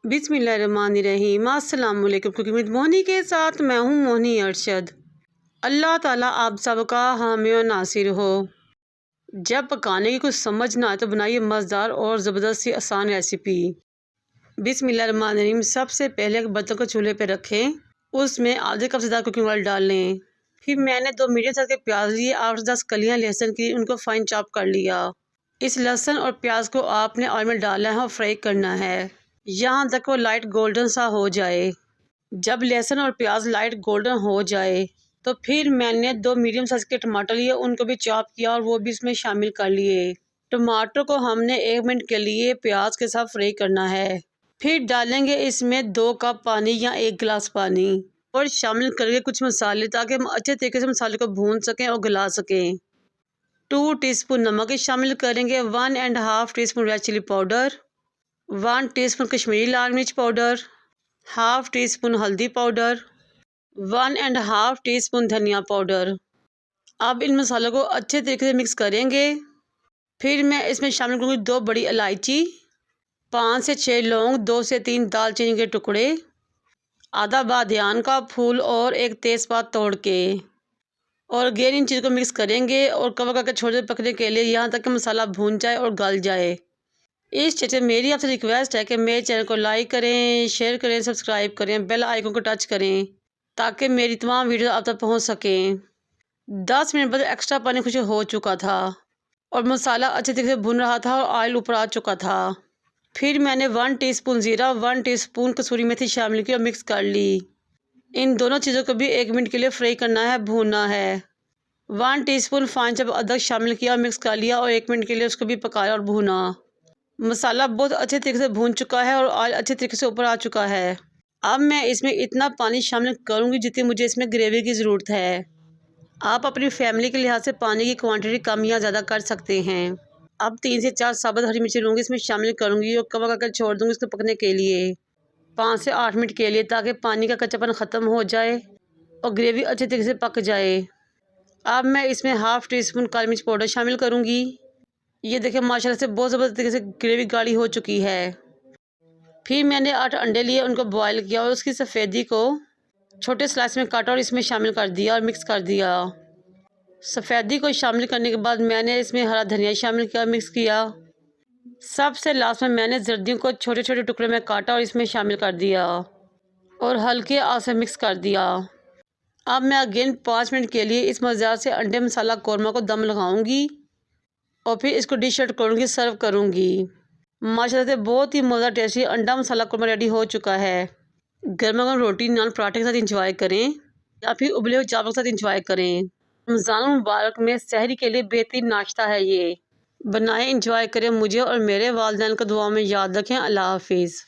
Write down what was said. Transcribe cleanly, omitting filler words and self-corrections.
बिस्मिल्लाहिर्रहमानिर्रहीम। अस्सलाम वालेकुम। कुकिंग विद मोनी के साथ मैं हूँ मोनी अरशद। अल्लाह ताला आप सबका हामी और नासिर हो। जब पकाने की कुछ समझ ना आए तो बनाइए मज़ेदार और ज़बरदस्त सी आसान रेसिपी। बिस्मिल्लाहिर्रहमानिर्रहीम। सबसे पहले एक बर्तन को चूल्हे पे रखें, उसमें आधे कप से ज़्यादा कुकिंग ऑयल डाल लें। फिर मैंने 2 मीडियम साइज़ के प्याज लिए, 8 से 10 कलियाँ लहसुन की, उनको फाइन चॉप कर लिया। इस लहसुन और प्याज को आपने ऑयल में डालना है और फ्राई करना है यहाँ तक वो लाइट गोल्डन सा हो जाए। जब लहसुन और प्याज लाइट गोल्डन हो जाए तो फिर मैंने 2 मीडियम साइज़ के टमाटर लिए, उनको भी चॉप किया और वो भी इसमें शामिल कर लिए। टमाटर को हमने 1 मिनट के लिए प्याज के साथ फ्राई करना है। फिर डालेंगे इसमें 2 कप पानी या 1 गिलास पानी और शामिल करेंगे कुछ मसाले, ताकि हम अच्छे तरीके से मसाले को भून सकें और गला सकें। 2 टीस्पून नमक शामिल करेंगे, 1.5 teaspoon red chilli powder, 1 teaspoon Kashmiri लाल मिर्च पाउडर, हाफ टी स्पून हल्दी पाउडर, 1.5 टीस्पून धनिया पाउडर। अब इन मसालों को अच्छे तरीके से मिक्स करेंगे। फिर मैं इसमें शामिल करूँगी 2 बड़ी इलायची, 5 से 6 लौंग, 2 से 3 दालचीनी के टुकड़े, आधा बादियान का फूल और 1 तेज़पात तोड़ के। और अगेन इन चीज़ों को मिक्स करेंगे और कवर करके छोड़ दें पकने के लिए, यहाँ तक कि मसाला भून जाए और गल जाए। इस चीज़ में मेरी आपसे रिक्वेस्ट है कि मेरे चैनल को लाइक करें, शेयर करें, सब्सक्राइब करें, बेल आइकन को टच करें ताकि मेरी तमाम वीडियो आप तक पहुंच सकें। 10 मिनट बाद एक्स्ट्रा पानी खुश हो चुका था और मसाला अच्छे तरीके से भुन रहा था और ऑयल ऊपर आ चुका था। फिर मैंने 1 टीस्पून ज़ीरा, 1 टीस्पून कसूरी मेथी शामिल की और मिक्स कर ली। इन दोनों चीज़ों को भी 1 मिनट के लिए फ्राई करना है, भूनना है। 1 टीस्पून फाइन चॉप अदरक शामिल किया और मिक्स कर लिया और 1 मिनट के लिए उसको भी पकाया और भूना। मसाला बहुत अच्छे तरीके से भून चुका है और ऑयल अच्छे तरीके से ऊपर आ चुका है। अब मैं इसमें इतना पानी शामिल करूंगी जितनी मुझे इसमें ग्रेवी की ज़रूरत है। आप अपनी फैमिली के लिहाज से पानी की क्वांटिटी कम या ज़्यादा कर सकते हैं। अब 3 से 4 साबुत हरी मिर्ची लूँगी, इसमें शामिल करूँगी और कवर करके छोड़ दूँगी इसको पकने के लिए 5 से 8 मिनट के लिए, ताकि पानी का कच्चापन ख़त्म हो जाए और ग्रेवी अच्छे तरीके से पक जाए। अब मैं इसमें हाफ़ टीस्पून काली मिर्च पाउडर शामिल करूँगी। ये देखिए माशाल्लाह से बहुत ज़बरदस्त तरीके से ग्रेवी गाढ़ी हो चुकी है। फिर मैंने 8 अंडे लिए, उनको बॉयल किया और उसकी सफ़ेदी को छोटे स्लाइस में काटा और इसमें शामिल कर दिया और मिक्स कर दिया। सफ़ेदी को शामिल करने के बाद मैंने इसमें हरा धनिया शामिल किया, मिक्स किया। सबसे लास्ट में मैंने जर्दियों को छोटे छोटे टुकड़े में काटा और इसमें शामिल कर दिया और हल्के आंच से मिक्स कर दिया। अब मैं अगेन 5 मिनट के लिए इस मज़ेदार से अंडे मसाला कौरमा को दम लगाऊंगी और फिर इसको डिश आउट करूँगी, सर्व करूँगी। माशाल्लाह से बहुत ही मज़ेदार टेस्टी अंडा मसाला कौरमा रेडी हो चुका है। गर्मा गर्म रोटी, नान, पराठे के साथ इंजॉय करें या फिर उबले हुए चावल के साथ इंजॉय करें। रमज़ान मुबारक में सहरी के लिए बेहतरीन नाश्ता है ये। बनाएं, इंजॉय करें। मुझे और मेरे वालिदैन को दुआ में याद रखें। अल्लाह हाफिज़।